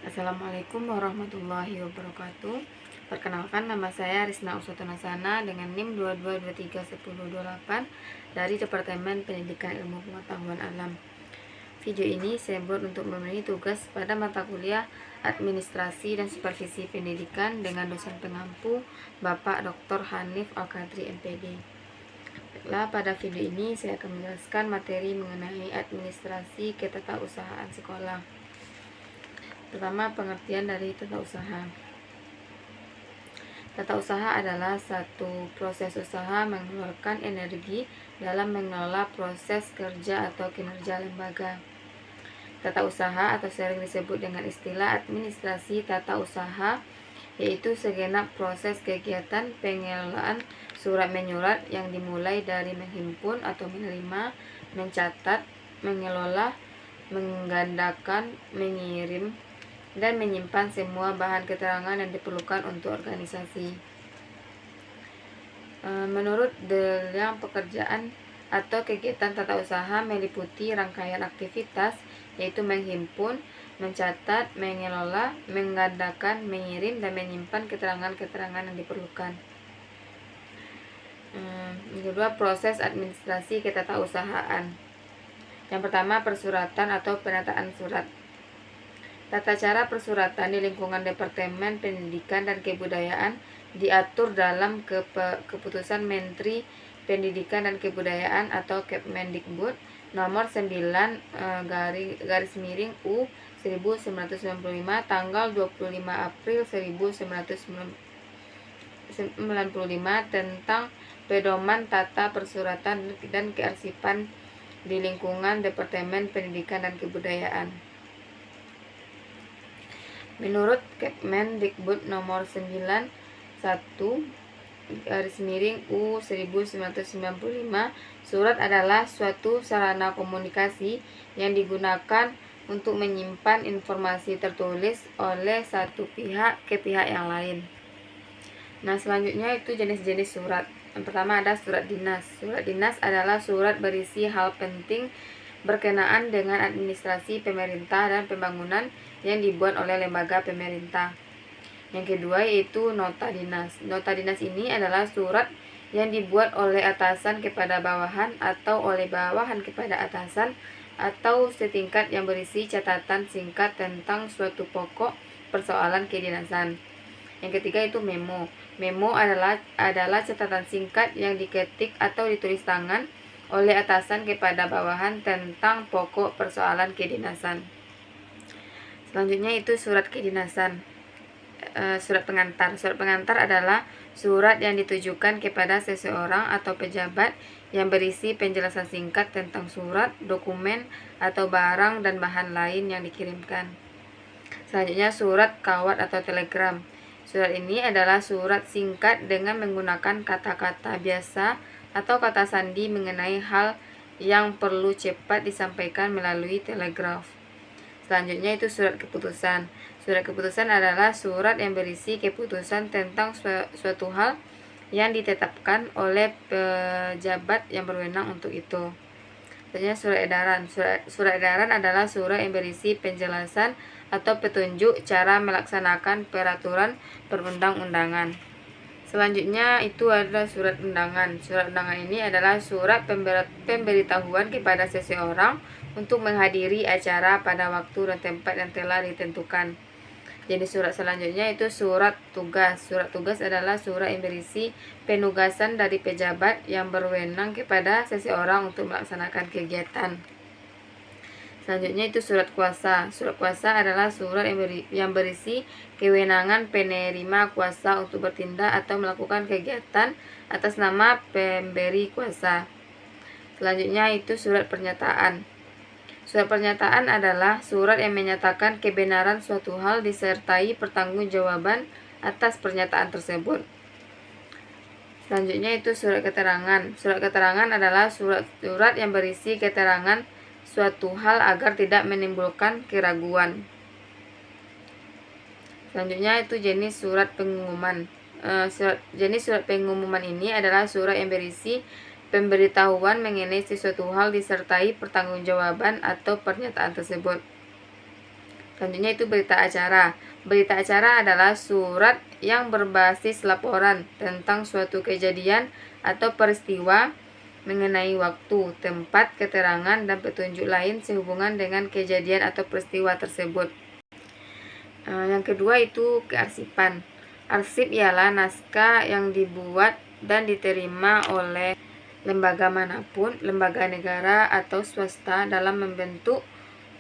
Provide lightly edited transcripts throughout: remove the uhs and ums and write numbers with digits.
Assalamualaikum warahmatullahi wabarakatuh. Perkenalkan, nama saya Risna Usutunasana dengan NIM 22231028 dari Departemen Pendidikan Ilmu Pengetahuan Alam. Video ini saya buat untuk memenuhi tugas pada mata kuliah Administrasi dan Supervisi Pendidikan dengan dosen pengampu Bapak Dr. Hanif Al-Qadri MPD. Baiklah, pada video ini saya akan menjelaskan materi mengenai administrasi ketatausahaan sekolah. Pertama, pengertian dari tata usaha. Tata usaha adalah satu proses usaha mengeluarkan energi dalam mengelola proses kerja atau kinerja lembaga. Tata usaha atau sering disebut dengan istilah administrasi tata usaha, yaitu segenap proses kegiatan pengelolaan surat menyurat yang dimulai dari menghimpun atau menerima, mencatat, mengelola, menggandakan, mengirim, dan menyimpan semua bahan keterangan yang diperlukan untuk organisasi. Menurut Delang, pekerjaan atau kegiatan tata usaha meliputi rangkaian aktivitas, yaitu menghimpun, mencatat, mengelola, menggandakan, mengirim, dan menyimpan keterangan-keterangan yang diperlukan. Yang kedua, proses administrasi ketatausahaan. Yang pertama, persuratan atau penataan surat. Tata cara persuratan di lingkungan Departemen Pendidikan dan Kebudayaan diatur dalam Keputusan Menteri Pendidikan dan Kebudayaan atau Kemendikbud nomor 9 garis miring U 1995 tanggal 25 April 1995 tentang pedoman tata persuratan dan kearsipan di lingkungan Departemen Pendidikan dan Kebudayaan. Menurut Kemendikbud nomor 91 garis miring U 1995, surat adalah suatu sarana komunikasi yang digunakan untuk menyimpan informasi tertulis oleh satu pihak ke pihak yang lain. Nah, selanjutnya itu jenis-jenis surat. Yang pertama ada surat dinas. Surat dinas adalah surat berisi hal penting berkenaan dengan administrasi pemerintah dan pembangunan yang dibuat oleh lembaga pemerintah. Yang kedua yaitu nota dinas. Nota dinas ini adalah surat yang dibuat oleh atasan kepada bawahan atau oleh bawahan kepada atasan atau setingkat yang berisi catatan singkat tentang suatu pokok persoalan kedinasan. Yang ketiga itu memo. Memo adalah catatan singkat yang diketik atau ditulis tangan oleh atasan kepada bawahan tentang pokok persoalan kedinasan. Selanjutnya itu surat kedinasan. Surat pengantar. Surat pengantar adalah surat yang ditujukan kepada seseorang atau pejabat yang berisi penjelasan singkat tentang surat, dokumen, atau barang dan bahan lain yang dikirimkan. Selanjutnya surat kawat atau telegram. Surat ini adalah surat singkat dengan menggunakan kata-kata biasa atau kata sandi mengenai hal yang perlu cepat disampaikan melalui telegraf. Selanjutnya itu surat keputusan. Surat keputusan adalah surat yang berisi keputusan tentang suatu hal yang ditetapkan oleh pejabat yang berwenang untuk itu. Selanjutnya surat edaran. Surat edaran adalah surat yang berisi penjelasan atau petunjuk cara melaksanakan peraturan perundang-undangan. Selanjutnya itu adalah surat undangan. Surat undangan ini adalah surat pemberitahuan kepada seseorang untuk menghadiri acara pada waktu dan tempat yang telah ditentukan. Jadi surat selanjutnya itu surat tugas. Surat tugas adalah surat yang berisi penugasan dari pejabat yang berwenang kepada seseorang untuk melaksanakan kegiatan. Selanjutnya itu surat kuasa. Surat kuasa adalah surat yang berisi kewenangan penerima kuasa untuk bertindak atau melakukan kegiatan atas nama pemberi kuasa. Selanjutnya itu surat pernyataan. Surat pernyataan adalah surat yang menyatakan kebenaran suatu hal disertai pertanggungjawaban atas pernyataan tersebut. Selanjutnya itu surat keterangan. Surat keterangan adalah surat yang berisi keterangan suatu hal agar tidak menimbulkan keraguan. Selanjutnya itu jenis surat pengumuman. Jenis surat pengumuman ini adalah surat yang berisi pemberitahuan mengenai sesuatu hal disertai pertanggungjawaban atau pernyataan tersebut. Selanjutnya itu berita acara. Berita acara adalah surat yang berbasis laporan tentang suatu kejadian atau peristiwa mengenai waktu, tempat, keterangan, dan petunjuk lain sehubungan dengan kejadian atau peristiwa tersebut. Yang kedua itu kearsipan. Arsip ialah naskah yang dibuat dan diterima oleh lembaga manapun, lembaga negara atau swasta dalam membentuk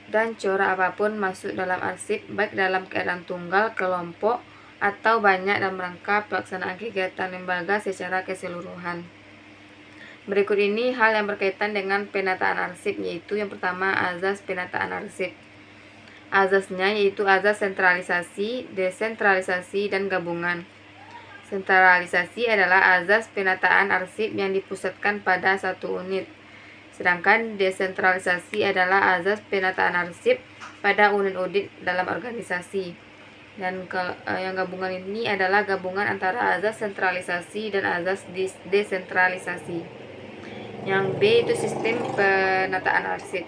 dan corak apapun masuk dalam arsip, baik dalam keadaan tunggal, kelompok, atau banyak dalam rangka pelaksanaan kegiatan lembaga secara keseluruhan. Berikut ini hal yang berkaitan dengan penataan arsip, yaitu yang pertama azas penataan arsip. Azasnya yaitu azas sentralisasi, desentralisasi, dan gabungan. Sentralisasi adalah azas penataan arsip yang dipusatkan pada satu unit. Sedangkan desentralisasi adalah azas penataan arsip pada unit-unit dalam organisasi. Dan yang gabungan ini adalah gabungan antara azas sentralisasi dan azas desentralisasi. Yang B itu sistem penataan arsip.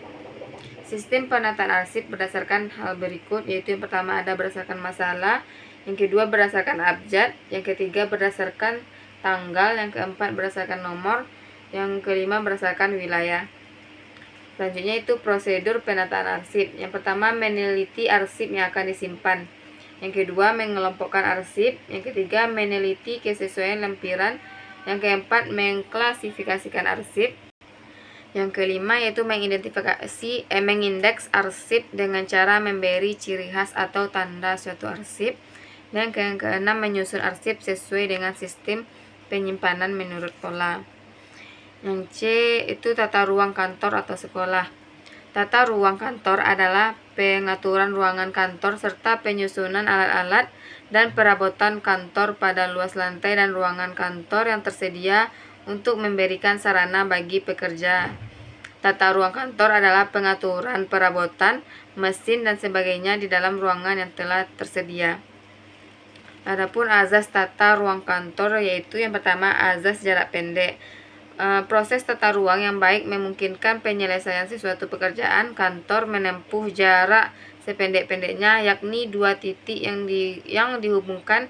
Sistem penataan arsip berdasarkan hal berikut, yaitu yang pertama ada berdasarkan masalah, yang kedua berdasarkan abjad, yang ketiga berdasarkan tanggal, yang keempat berdasarkan nomor, yang kelima berdasarkan wilayah. Selanjutnya itu prosedur penataan arsip. Yang pertama meneliti arsip yang akan disimpan. Yang kedua mengelompokkan arsip. Yang ketiga meneliti kesesuaian lampiran. Yang keempat mengklasifikasikan arsip. Yang kelima yaitu mengindeks arsip dengan cara memberi ciri khas atau tanda suatu arsip. Dan yang keenam menyusun arsip sesuai dengan sistem penyimpanan menurut pola. Yang C itu tata ruang kantor atau sekolah. Tata ruang kantor adalah pengaturan ruangan kantor serta penyusunan alat-alat dan perabotan kantor pada luas lantai dan ruangan kantor yang tersedia untuk memberikan sarana bagi pekerja. Tata ruang kantor adalah pengaturan perabotan, mesin, dan sebagainya di dalam ruangan yang telah tersedia. Adapun azas tata ruang kantor yaitu yang pertama azas jarak pendek. Proses tata ruang yang baik memungkinkan penyelesaian sesuatu pekerjaan kantor menempuh jarak sependek-pendeknya, yakni dua titik yang dihubungkan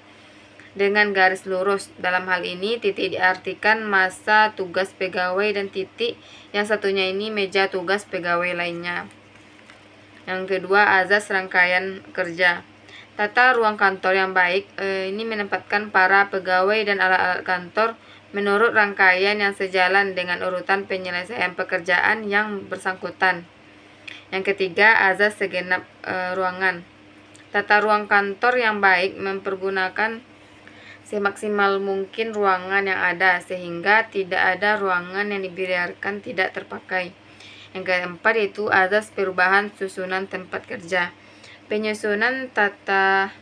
dengan garis lurus. Dalam hal ini titik diartikan masa tugas pegawai dan titik yang satunya ini meja tugas pegawai lainnya. Yang kedua azas rangkaian kerja. Tata ruang kantor yang baik ini menempatkan para pegawai dan alat-alat kantor menurut rangkaian yang sejalan dengan urutan penyelesaian pekerjaan yang bersangkutan. Yang ketiga, azas segenap ruangan. Tata ruang kantor yang baik mempergunakan semaksimal mungkin ruangan yang ada sehingga tidak ada ruangan yang dibiarkan tidak terpakai. Yang keempat yaitu azas perubahan susunan tempat kerja. Penyusunan tata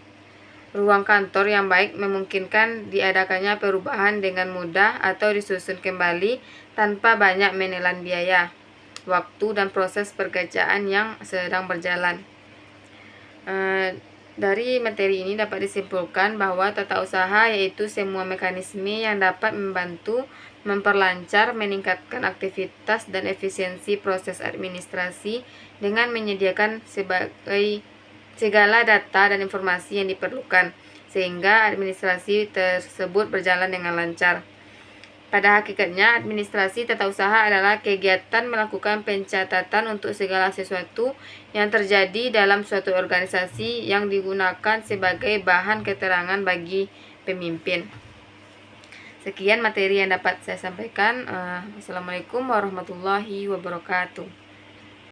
ruang kantor yang baik memungkinkan diadakannya perubahan dengan mudah atau disusun kembali tanpa banyak menelan biaya, waktu, dan proses pekerjaan yang sedang berjalan. Dari materi ini dapat disimpulkan bahwa tata usaha yaitu semua mekanisme yang dapat membantu, memperlancar, meningkatkan aktivitas dan efisiensi proses administrasi dengan menyediakan segala data dan informasi yang diperlukan, sehingga administrasi tersebut berjalan dengan lancar. Pada hakikatnya, administrasi tata usaha adalah kegiatan melakukan pencatatan untuk segala sesuatu yang terjadi dalam suatu organisasi yang digunakan sebagai bahan keterangan bagi pemimpin. Sekian materi yang dapat saya sampaikan. Wassalamualaikum warahmatullahi wabarakatuh.